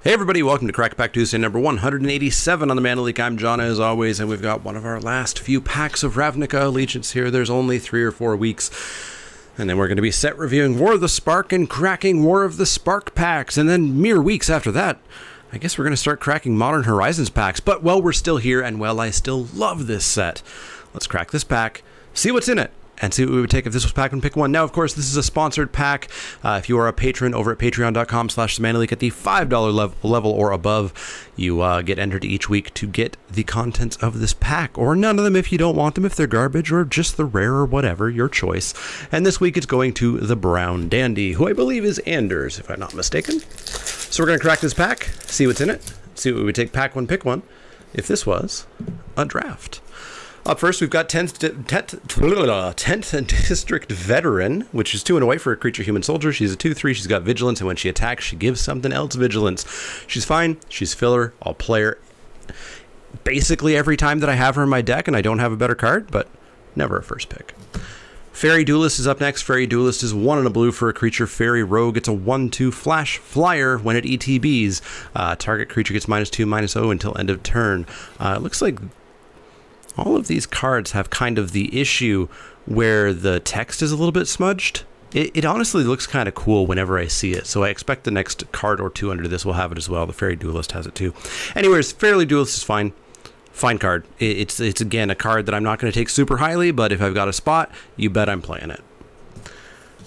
Hey everybody, welcome to Crack Pack Tuesday number 187 on the Man of Leek. I'm John as always, and we've got one of our last few packs of Ravnica Allegiance here. There's only 3 or 4 weeks, and then we're going to be set reviewing War of the Spark and cracking War of the Spark packs, and then mere weeks after that, I guess we're going to start cracking Modern Horizons packs. But, well, we're still here, and, well, I still love this set. Let's crack this pack, see what's in it, and see what we would take if this was pack and pick one. Now, of course, this is a sponsored pack. If you are a patron over at patreon.com/themanofleek at the $5 level or above, you get entered each week to get the contents of this pack, or none of them if you don't want them, if they're garbage, or just the rare or whatever, your choice. And this week it's going to the Brown Dandy, who I believe is Anders, if I'm not mistaken. So we're going to crack this pack, see what's in it, see what we would take pack one, pick one, if this was a draft. Up first, we've got Tenth District Veteran, which is 2 and away for a creature human soldier. She's a 2/3. She's got vigilance, and when she attacks, she gives something else vigilance. She's fine. She's filler. I'll play her basically every time that I have her in my deck, and I don't have a better card, but never a first pick. Faerie Duelist is up next. Faerie Duelist is 1 and a blue for a creature fairy rogue. It's a 1/2 flash flyer. When it ETBs, target creature gets -2/-0 until end of turn. It looks like all of these cards have kind of the issue where the text is a little bit smudged. It honestly looks kind of cool whenever I see it, so I expect the next card or two under this will have it as well. The Faerie Duelist has it too. Anyways, Faerie Duelist is fine. Fine card. It's again a card that I'm not going to take super highly, but if I've got a spot, you bet I'm playing it.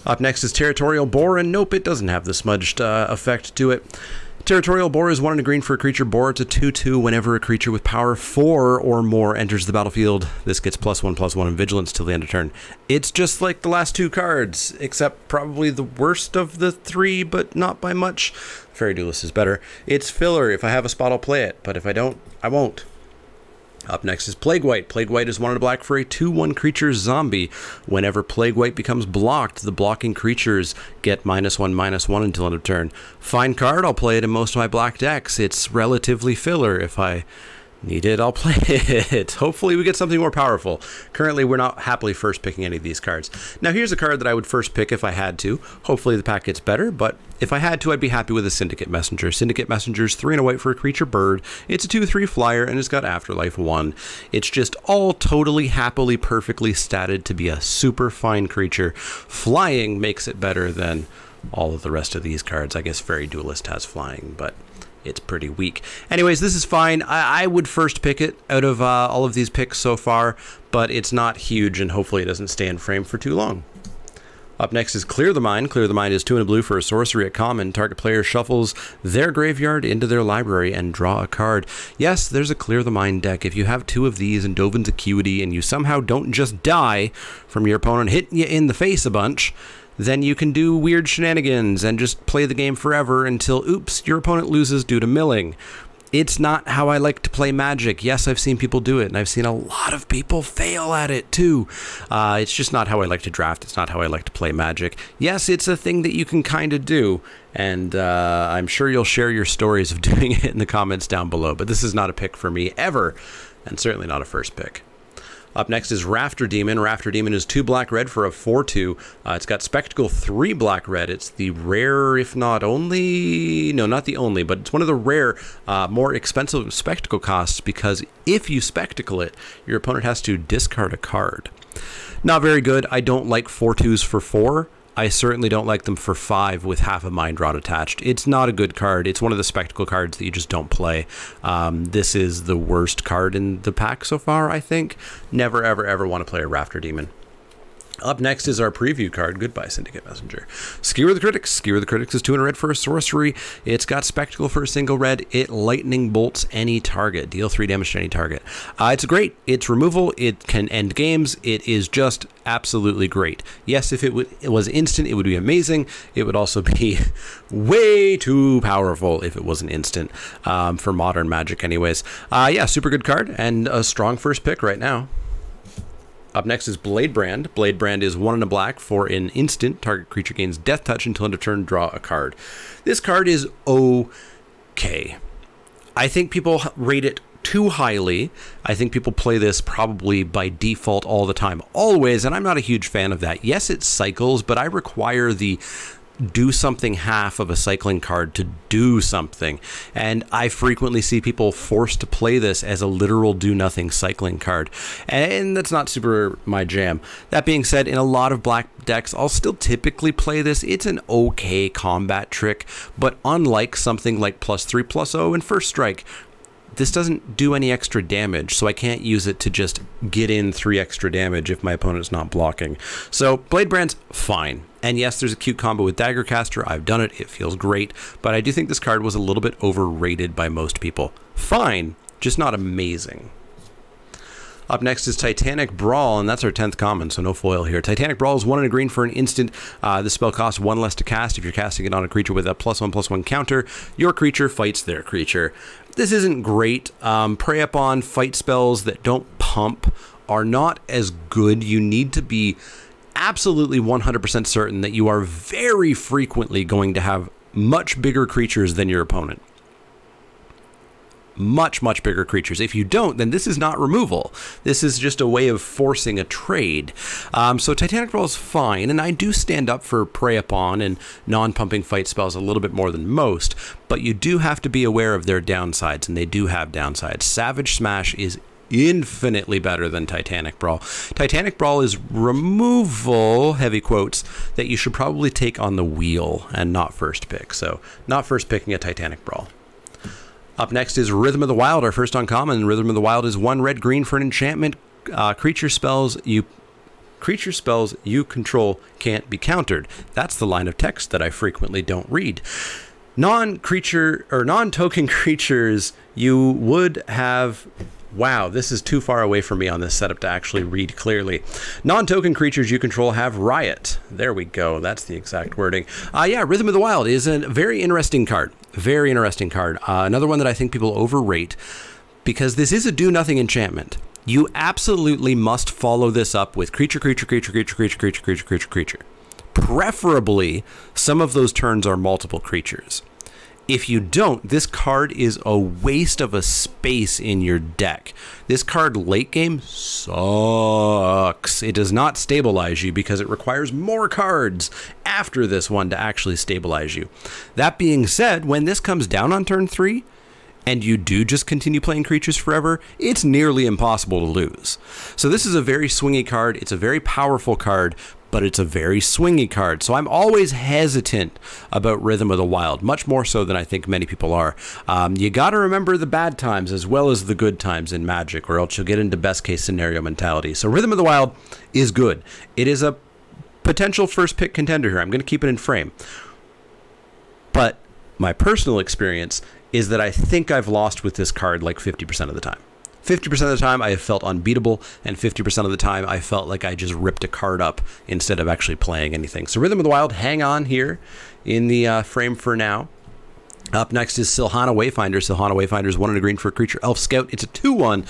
Up next is Territorial Bora. Nope, it doesn't have the smudged effect to it. Territorial Bora is 1 and a green for a creature. Bora, it's a 2/2. Whenever a creature with power 4 or more enters the battlefield, this gets +1/+1 in vigilance till the end of turn. It's just like the last 2 cards, except probably the worst of the 3, but not by much. Faerie Duelist is better. It's filler. If I have a spot, I'll play it, but if I don't, I won't. Up next is Plague White. Plague White is 1 and a black for a 2/1 creature zombie. Whenever Plague White becomes blocked, the blocking creatures get -1/-1 until end of turn. Fine card, I'll play it in most of my black decks. It's relatively filler. If I need it, I'll play it. Hopefully we get something more powerful. Currently, we're not happily first picking any of these cards. Now, here's a card that I would first pick if I had to. Hopefully the pack gets better, but if I had to, I'd be happy with a Syndicate Messenger. Syndicate Messenger is 3 and a white for a creature bird. It's a 2/3 flyer, and it's got Afterlife 1. It's just all totally, happily, perfectly statted to be a super fine creature. Flying makes it better than all of the rest of these cards. I guess Faerie Duelist has flying, but it's pretty weak. Anyways, this is fine. I would first pick it out of all of these picks so far, but it's not huge, and hopefully it doesn't stay in frame for too long. Up next is Clear the Mind. Clear the Mind is 2 and a blue for a sorcery at common. Target player shuffles their graveyard into their library and draw a card. Yes, there's a Clear the Mind deck. If you have 2 of these and Dovin's Acuity and you somehow don't just die from your opponent hitting you in the face a bunch, then you can do weird shenanigans and just play the game forever until, oops, your opponent loses due to milling. It's not how I like to play Magic. Yes, I've seen people do it, and I've seen a lot of people fail at it too. It's just not how I like to draft. It's not how I like to play Magic. Yes, it's a thing that you can kind of do, and I'm sure you'll share your stories of doing it in the comments down below, but this is not a pick for me ever, and certainly not a first pick. Up next is Rafter Demon. Rafter Demon is 2 black-red for a 4/2. It's got Spectacle 3 black-red. It's the rare, if not only, no, not the only, but it's one of the rare, more expensive Spectacle costs, because if you Spectacle it, your opponent has to discard a card. Not very good. I don't like 4/2s for 4. I certainly don't like them for 5 with half a Mind Rot attached. It's not a good card. It's one of the Spectacle cards that you just don't play. This is the worst card in the pack so far, I think. Never, ever, ever want to play a Rafter Demon. Up next is our preview card. Goodbye, Syndicate Messenger. Skewer the Critics. Skewer the Critics is 2 and a red for a sorcery. It's got Spectacle for a single red. It lightning bolts any target. Deal 3 damage to any target. It's great. It's removal. It can end games. It is just absolutely great. Yes, if it was instant, it would be amazing. It would also be way too powerful if it was an instant for modern Magic anyways. Yeah, super good card and a strong first pick right now. Up next is Blade Brand. Blade Brand is 1 and a black for an instant. Target creature gains Death Touch until end of turn, draw a card. This card is okay. I think people rate it too highly. I think people play this probably by default all the time, always, and I'm not a huge fan of that. Yes, it cycles, but I require the do something half of a cycling card to do something. And I frequently see people forced to play this as a literal do nothing cycling card. And that's not super my jam. That being said, in a lot of black decks, I'll still typically play this. It's an okay combat trick, but unlike something like +3/+0 and First Strike, this doesn't do any extra damage, so I can't use it to just get in 3 extra damage if my opponent's not blocking. So Blade Brand's fine. And yes, there's a cute combo with Daggercaster. I've done it. It feels great. But I do think this card was a little bit overrated by most people. Fine, just not amazing. Up next is Titanic Brawl, and that's our 10th common, so no foil here. Titanic Brawl is 1 and a green for an instant. This spell costs 1 less to cast. If you're casting it on a creature with a +1/+1 counter, your creature fights their creature. This isn't great. Prey upon fight spells that don't pump are not as good. You need to be absolutely 100% certain that you are very frequently going to have much bigger creatures than your opponent. Much bigger creatures. If you don't, then this is not removal. This is just a way of forcing a trade. So Titanic Brawl is fine, and I do stand up for Prey Upon and non-pumping fight spells a little bit more than most, but you do have to be aware of their downsides, and they do have downsides. Savage Smash is infinitely better than Titanic Brawl. Titanic Brawl is removal, heavy quotes, that you should probably take on the wheel and not first pick. So not first picking a Titanic Brawl. Up next is Rhythm of the Wild, our first uncommon. Rhythm of the Wild is 1 red-green for an enchantment. Creature spells you control can't be countered. That's the line of text that I frequently don't read. Non-creature or non-token creatures you would have... Wow, this is too far away from me on this setup to actually read clearly. Non-token creatures you control have Riot. There we go. That's the exact wording. Yeah, Rhythm of the Wild is a very interesting card. Very interesting card. Another one that I think people overrate because this is a do-nothing enchantment. You absolutely must follow this up with creature. Preferably, some of those turns are multiple creatures. If you don't, this card is a waste of a space in your deck. This card late game sucks. It does not stabilize you because it requires more cards after this one to actually stabilize you. That being said, when this comes down on turn 3, and you do just continue playing creatures forever, it's nearly impossible to lose. So this is a very swingy card. It's a very powerful card, but it's a very swingy card. So I'm always hesitant about Rhythm of the Wild, much more so than I think many people are. You got to remember the bad times as well as the good times in Magic, or else you'll get into best case scenario mentality. So Rhythm of the Wild is good. It is a potential first pick contender here. I'm going to keep it in frame. But my personal experience is that I think I've lost with this card like 50% of the time. 50% of the time I have felt unbeatable, and 50% of the time I felt like I just ripped a card up instead of actually playing anything. So Rhythm of the Wild, hang on here in the frame for now. Up next is Hana Wayfinder. Hana Wayfinder is 1 and a green for a creature elf scout. It's a 2/1.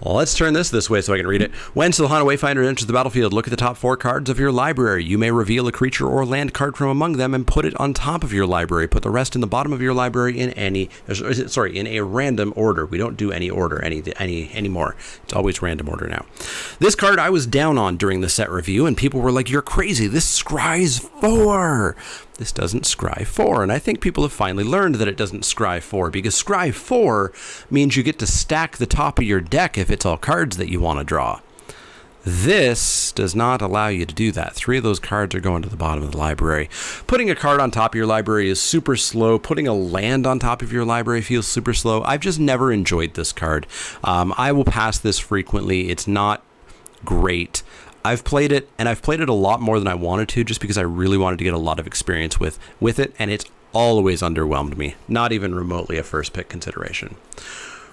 Well, let's turn this way so I can read it. When Hana Wayfinder enters the battlefield, look at the top 4 cards of your library. You may reveal a creature or land card from among them and put it on top of your library. Put the rest in the bottom of your library in in a random order. We don't do any order anymore. It's always random order now. This card I was down on during the set review, and people were like, "You're crazy. This scries 4." This doesn't scry 4, and I think people have finally learned that it doesn't scry 4, because scry 4 means you get to stack the top of your deck if it's all cards that you want to draw. This does not allow you to do that. 3 of those cards are going to the bottom of the library. Putting a card on top of your library is super slow. Putting a land on top of your library feels super slow. I've just never enjoyed this card. I will pass this frequently. It's not great. I've played it, and I've played it a lot more than I wanted to, just because I really wanted to get a lot of experience with it, and it's always underwhelmed me. Not even remotely a first pick consideration.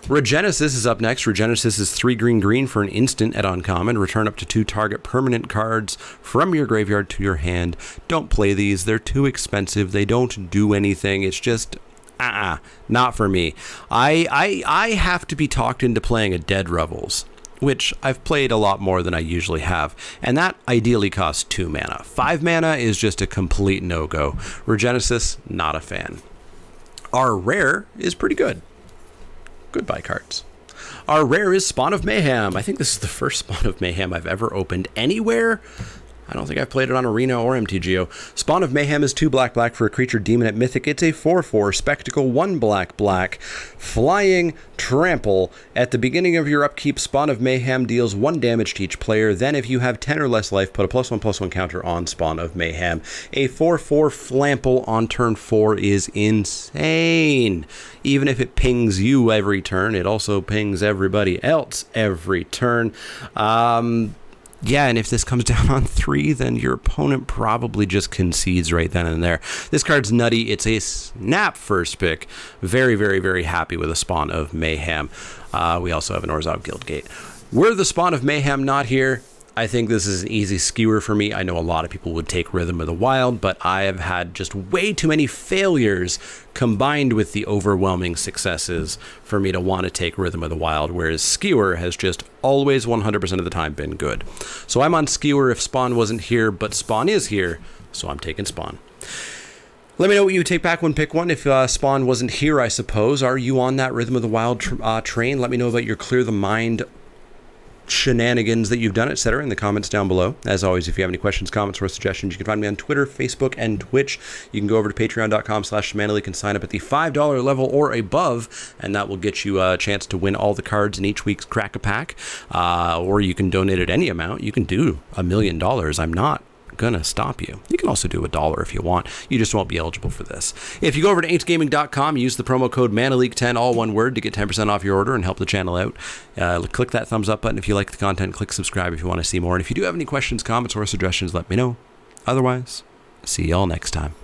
Regenesis is up next. Regenesis is 3 green for an instant at uncommon. Return up to 2 target permanent cards from your graveyard to your hand. Don't play these. They're too expensive. They don't do anything. It's just... not for me. I have to be talked into playing a Dead Revels, which I've played a lot more than I usually have, and that ideally costs 2 mana. 5 mana is just a complete no-go. Regenesis, not a fan. Our rare is pretty good. Goodbye cards. Our rare is Spawn of Mayhem. I think this is the first Spawn of Mayhem I've ever opened anywhere. I don't think I've played it on Arena or MTGO. Spawn of Mayhem is 2 black for a creature demon at Mythic. It's a 4/4 spectacle, 1 black, flying trample. At the beginning of your upkeep, Spawn of Mayhem deals 1 damage to each player. Then if you have 10 or less life, put a +1/+1 counter on Spawn of Mayhem. A 4/4 flample on turn 4 is insane. Even if it pings you every turn, it also pings everybody else every turn. Yeah, and if this comes down on 3, then your opponent probably just concedes right then and there. This card's nutty. It's a snap first pick. Very, very, very happy with a Spawn of Mayhem. We also have an Orzhov Guildgate. Were the Spawn of Mayhem not here, I think this is an easy skewer for me. I know a lot of people would take Rhythm of the Wild, but I have had just way too many failures combined with the overwhelming successes for me to want to take Rhythm of the Wild, whereas Skewer has just always 100% of the time been good. So I'm on Skewer if Spawn wasn't here, but Spawn is here, so I'm taking Spawn. Let me know what you take back one, pick one. If Spawn wasn't here, I suppose, are you on that Rhythm of the Wild train? Let me know about your Clear the Mind shenanigans that you've done, etc., in the comments down below. As always, if you have any questions, comments, or suggestions, you can find me on Twitter, Facebook, and Twitch. You can go over to patreon.com/ShamannaLeek and sign up at the $5 level or above, and that will get you a chance to win all the cards in each week's Crack-a-Pack. Or you can donate at any amount. You can do $1 million. I'm not gonna stop you. You can also do $1 if you want. You just won't be eligible for this. If you go over to 8gaming.com, use the promo code MANNALEEK10, all one word, to get 10% off your order and help the channel out. Click that thumbs up button if you like the content. Click subscribe if you want to see more. And if you do have any questions, comments, or suggestions, let me know. Otherwise, see y'all next time.